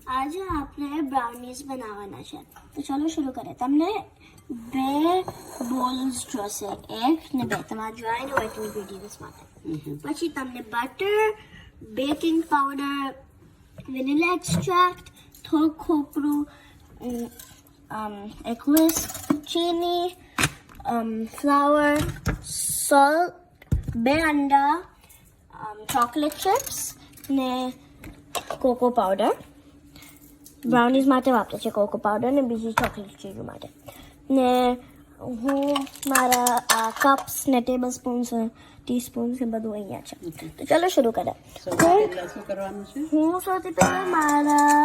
આજે આપણે બ્રાઉનીઝ બનાવવાના છે તો ચાલો શરૂ કરીએ. તમને 2 બોલ્સ જોશે, 1 ને 2 તમારા ડ્રાય વ્હાઇટ ઇન્ગ્રેડિયન્ટ્સ માટે. પછી તમને butter, baking powder, vanilla extract, થોડું ખોપરું, એક whisk, ચીની, ફ્લાવર, સોલ્ટ, 2 અંડા, ચોકલેટ ચિપ્સ ને કોકો પાવડર. બ્રાઉનીઝ માટે વાપરે છે કોકો પાવડર ને બીજી ચોકલેટ ચીઝ માટે. ને હું મારા આ કપ્સ ને ટેબલ સ્પૂન્સ, ટીસ્પૂન્સ એ બધું અહીંયા છે. તો ચાલો શરૂ કરીએ. હું સૌથી પહેલા મારા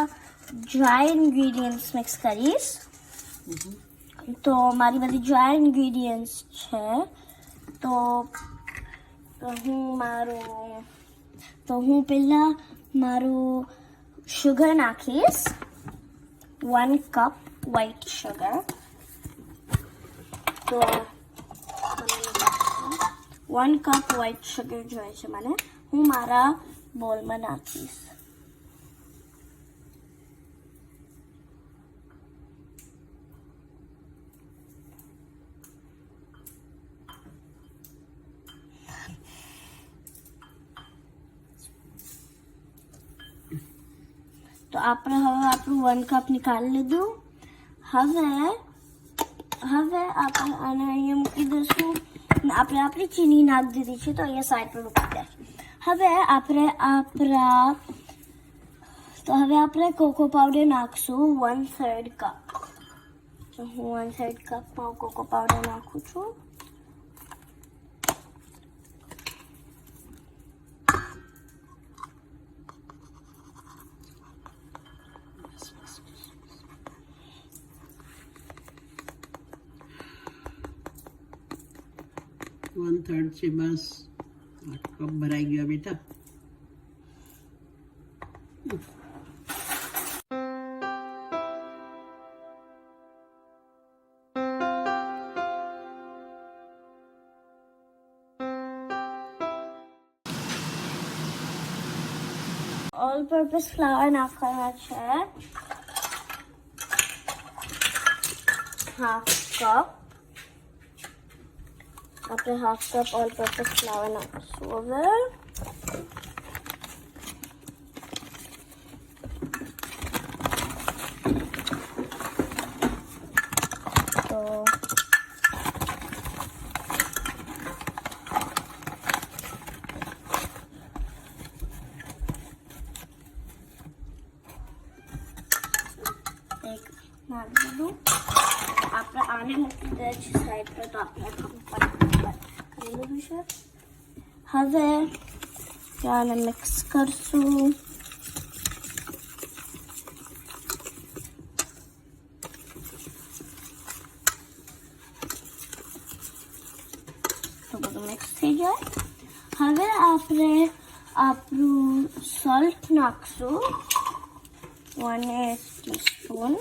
ડ્રાય ઇન્ગ્રેડિયન્ટ્સ મિક્સ કરીશ. તો મારી બધી ડ્રાય ઇન્ગ્રેડિયન્ટ્સ છે. તો હું પહેલા મારું સુગર નાખીશ. 1 કપ વ્હાઈટ સુગર. તો 1 કપ વ્હાઈટ સુગર જોઈએ છે મને. હું મારા બોલમાં નાખીશ. તો આપણે હવે આપણું 1 કપ નીકાળી લીધું. હવે આપણે આને અહીંયા મૂકી દઈશું. આપણે આપણી ચીની નાખી દીધી છે તો અહીંયા સાઈડ પર મૂકી દઈશું. હવે આપણે કોકો પાવડર નાખશું 1/3 કપ. તો હું 1/3 કપમાં કોકો પાવડર નાખું છું. वन थर्ड से बस कप भराई गया बेटा. ઓલ પર્પસ ફ્લાવર નાખવાના છે 1/2 કપ. આપણે 1/2 કપ ઓલ પર્પસ ફ્લાવર નાખીશું. હવે નાખી દીધું. આપણે આને મૂકી દઈએ છીએ સાઈડ પર. તો આપણે કરી લીધું છે. હવે આને મિક્સ કરશું. તો બધું મિક્સ થઈ જાય. હવે આપણે આપણું સોલ્ટ નાખશું. 1 ટીસ્પૂન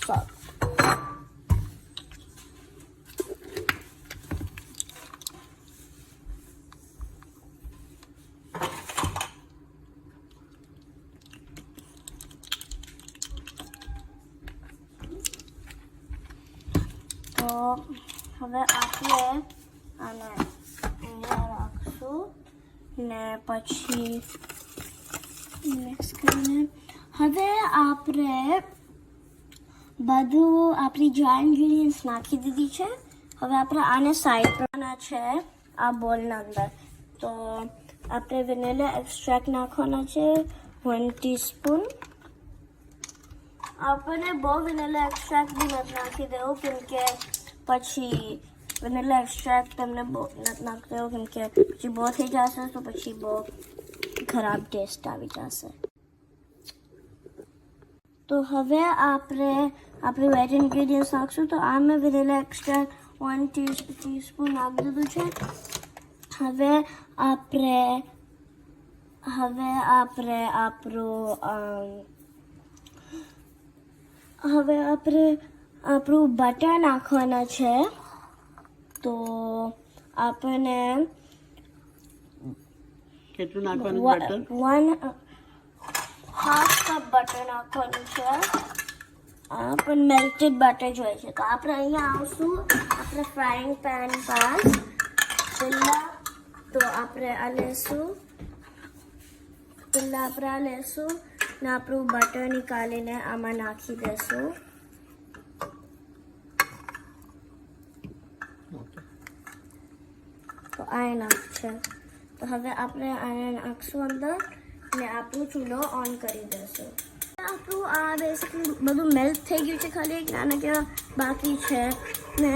સોલ્ટ. તો હવે આપણે આને અહીંયા રાખશું ને પછી મિક્સ કરીને હવે આપણે બધું આપણી ડ્રાય ઇન્ગ્રેડિયન્ટ્સ નાખી દીધી છે. હવે આપણે આને સાઈડ કરવાના છે આ બોલના અંદર. તો આપણે વેનિલા એક્સ્ટ્રેક્ટ નાખવાના છે 1 ટીસ્પૂન. આપણને બહુ વેનિલા એક્સ્ટ્રેક્ટ બી નથી નાખી દેવું કેમકે પછી વેનિલા એક્સ્ટ્રેક્ટ તમને બહુ નથી નાખી દેવું કેમકે પછી બહુ થઈ જશે તો પછી બહુ ખરાબ ટેસ્ટ આવી જશે. તો હવે આપણે વ્હાઈટ ઇન્ગ્રેડિયન્ટ્સ નાખશું. તો આ મેં વેનિલા એક્સ્ટ્રેક્ટ 1 ટીસ્પૂન નાખી દીધું છે. હવે આપણે આપણું બટર નાખવાના છે. તો આપણને કેટલું નાખવાનું બટર? 1/2 કપ બટર નાખવાનું છે. આ પણ મેલ્ટેડ બટર જોઈએ છે. તો આપણે અહીંયા આવશું આપણે ફ્રાઈંગ પેન પર. પહેલાં તો આપણે આ લેશું ને આપણું બટર નીકાળીને આમાં નાખી દેશું. તો આ નાખશે. તો હવે આપણે આને નાખશું અંદર ને આપણું ચૂલો ઓન કરી દેશું. આપણું આ બેસિકલી બધું મેલ્ટ થઈ ગયું છે. ખાલી એક નાના કેવા બાકી છે ને.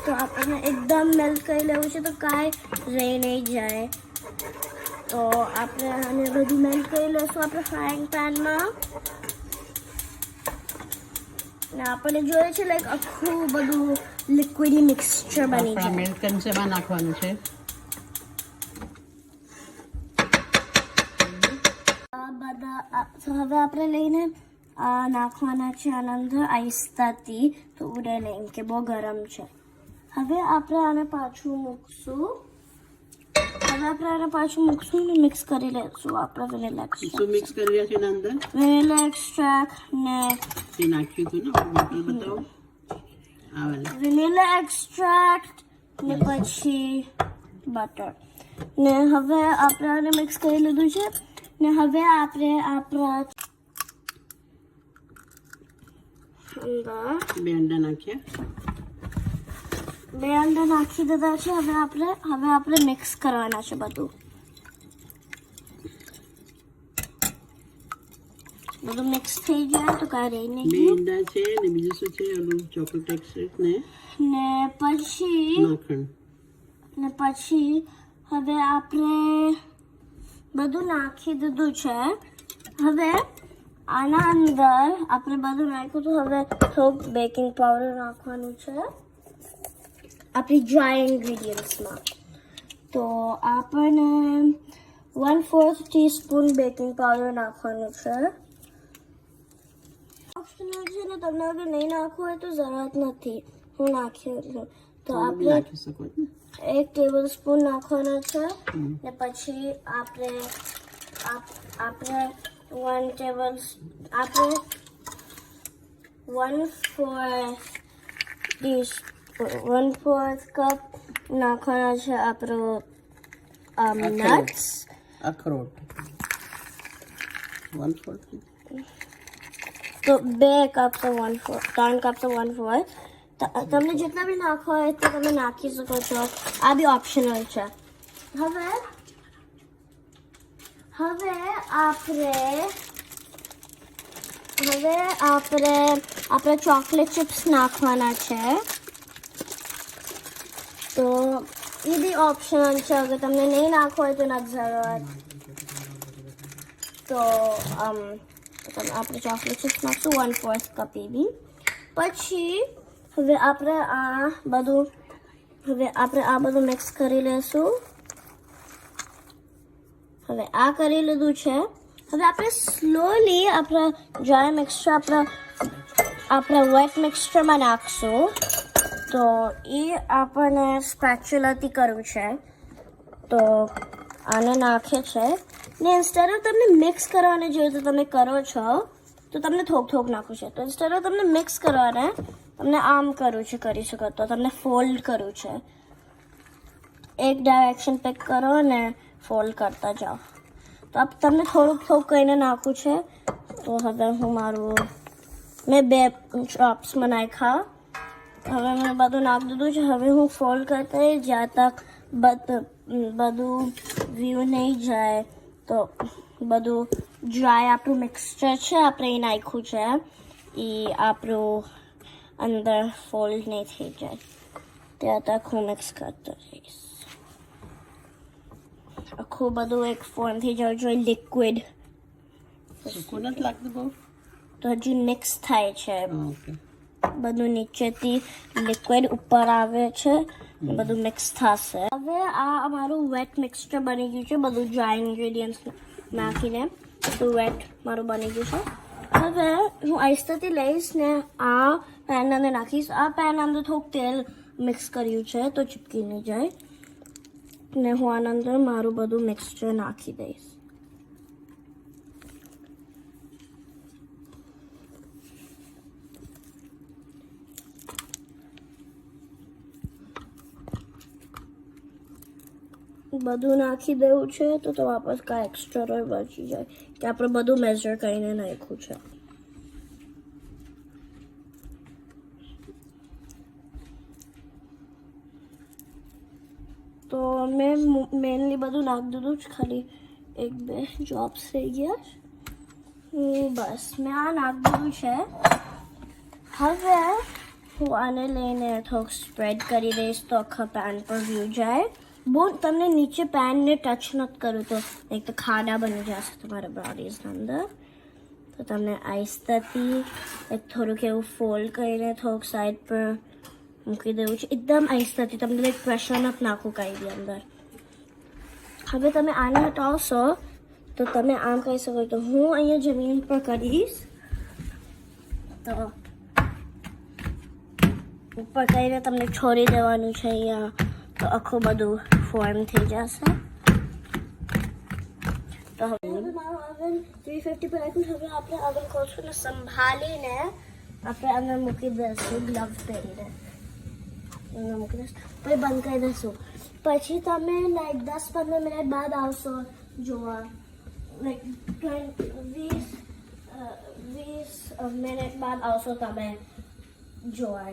તો આપણને એકદમ મેલ્ટ કરી લેવું છે તો કાંઈ રહી નહીં જાય. તો આપણે આને બધું મેલ્ટ કરી લઈશું આપણે ફ્રાઈંગ પેનમાં. ને આપણને જોઈએ છે લાઈક આખું બધું લિક્વિડી મિક્સચર બની જાય. મેલ્ટ કરીને શેમાં નાખવાનું છે? તો હવે આપણે લઈને નાખવાના છે આના અંદર આઈસ્તાથી. તો ઉડે નહીં કે બહુ ગરમ છે. હવે આપણે આને પાછું મૂકશું. ને મિક્સ કરી લઈશું આપણે વેનીલા એક્સ્ટ્રાક્ટ. શું મિક્સ કરી રહ્યા છે એના અંદર? વેનીલા એક્સ્ટ્રાક્ટ ને એ નાખ્યું હતું ને બોટલ બતાવો. આ વાલા વેનીલા એક્સ્ટ્રાક્ટ ને પછી બટર ને હવે આપણે આને મિક્સ કરી લીધું છે. ને હવે આપણે આપણા અંદર બે અંડા નાખ્યા. બે અંડા નાખી દીધા છે. હવે આપણે મિક્સ કરવાના છે બધું મિક્સ થઈ જાય તો કાંઈ રહી બે નહીં. અંડા છે ને બીજું શું છે? ઓલું ચોકલેટ એક્સ્ટ્રેક્ટ ને ને પછી હવે આપણે બધું નાખી દીધું છે. હવે આના અંદર આપણે બધું નાખ્યું તો હવે થોડુંક બેકિંગ પાવડર નાખવાનું છે આપણી ડ્રાય ઇન્ગ્રીડિયન્ટ્સમાં. તો આપણને 1/4 ટીસ્પૂન બેકિંગ પાવડર નાખવાનું છે. ઓપ્શનલ છે ને, તમને અગર નહીં નાખવું હોય તો જરૂરત નથી. હું નાખ્યું છું. તો આપણે નાખી શકો છો. 1 ટેબલ સ્પૂન નાખવાના છે. ને પછી આપણે 1/4 કપ નાખવાના છે આપણો નટ્સ. અખરોટ 1/4. તો 2 કપ તો 1/4, 3 કપ તો 1/4. તમને જેટલા બી નાખવા હોય તો તમે નાખી શકો છો. આ બી ઓપ્શનલ છે. હવે આપણે ચોકલેટ ચિપ્સ નાખવાના છે. તો એ બી ઓપ્શનલ છે. અગર તમને નહીં નાખવો હોય તો નથી જરૂરત. તો આપણે ચોકલેટ ચિપ્સ નાખશું 1/4 કપ એ બી. પછી હવે આપણે આ બધું મિક્સ કરી લેશું. હવે આ કરી લીધું છે. હવે આપણે સ્લોલી આપણા ડ્રાય મિક્સચર આપણા વેટ મિક્સચરમાં નાખશું. તો એ આપણને સ્પેચ્યુલાથી કરવું છે. તો આને નાખે છે ને ઇન્સ્ટેડ ઓફ તમને મિક્સ કરવાને જોઈએ તો તમે કરો છો તો તમને થોક નાખવું છે. તો ઇન્સ્ટેડ ઓફ તમને મિક્સ કરવાને તમને આમ કરવું છે, કરી શકો. તો તમને ફોલ્ડ કરવું છે. એક ડાયરેક્શન પિક કરો ને ફોલ્ડ કરતા જાઓ. તો તમને થોડુંક કહીને નાખવું છે. તો હવે મેં 2 ડ્રોપ્સમાં નાખ્યા. હવે મેં બધું નાખી દીધું છે. હવે હું ફોલ્ડ કરતા રહીશ જ્યાં તક બધું વ્યૂ નહીં જાય. તો બધું ડ્રાય આપણું મિક્સચર છે આપણે એ નાખ્યું છે એ આપણું અંદર ફોલ્ડ નહીં થઈ જાય ત્યાં તક હું મિક્સ કરતો રહીશ. આખું બધું એક ફોર્મ થઈ જવું જોઈએ લિક્વિડ. સૂકું નથી લાગતું બહુ? તો હજુ મિક્સ થાય છે. ઓકે. બધું નીચેથી લિક્વિડ ઉપર આવે છે. બધું મિક્સ થશે. હવે આ અમારું વેટ મિક્સચર બની ગયું છે. બધું ડ્રાય ઇન્ગ્રેડિયન્ટ્સ નાખીને તો વેટ મારું બની ગયું છે. હવે હું આઈસ્તાથી લઈશ ને આ પેન અંદર નાખીશ. આ પેન અંદર થોડુંક તેલ મિક્સ કર્યું છે તો ચીપકી નહીં જાય. ને હું આના અંદર મારું બધું મિક્સચર નાખી દઈશ. બધું નાખી દેવું છે તો વાપસ કાંઈ એક્સ્ટ્રા રોય બચી જાય કે આપણે બધું મેઝર કરીને નાખ્યું છે. તો મેં મેનલી બધું નાખી દીધું જ, ખાલી 1-2 જોબ્સ થઈ ગયા. બસ મેં આ નાખી દીધું છે. હવે હું આને લઈને થોડુંક સ્પ્રેડ કરી દઈશ તો આખા પેન પર વ્યૂ જાય. બહુ તમને નીચે પેનને ટચ નથી કરું તો એક તો ખાડા બની જશે તમારા બ્રાઉનીઝના અંદર. તો તમને આહિસ્તાથી એક થોડુંક એવું ફોલ્ડ કરીને થોડુંક સાઈડ પર મૂકી દેવું છે. એકદમ આહિસ્તાથી, તમને એક પ્રેશર નથી નાખવું કાંઈ બી અંદર. હવે તમે આને હટાવશો તો તમે આમ કહી શકો તો હું અહીંયા જમીન પર કરીશ તો ઉપર કરીને તમને છોડી દેવાનું છે અહીંયા તો આખું બધું ફોર્મ થઈ જશે. તો હવે મારું ઓવન 350 પર રાખ્યું. હવે આપણે ઓવન ખોલશું ને સંભાળીને આપણે અંદર મૂકી દઈશું ગ્લવ્સ પહેરીને. અંદર મૂકી દઈશું પછી બંધ કરી દઈશું. પછી તમે લાઈક 10-15 મિનિટ બાદ આવશો જોવા. લાઈક 20 મિનિટ બાદ આવશો તમે જોવા.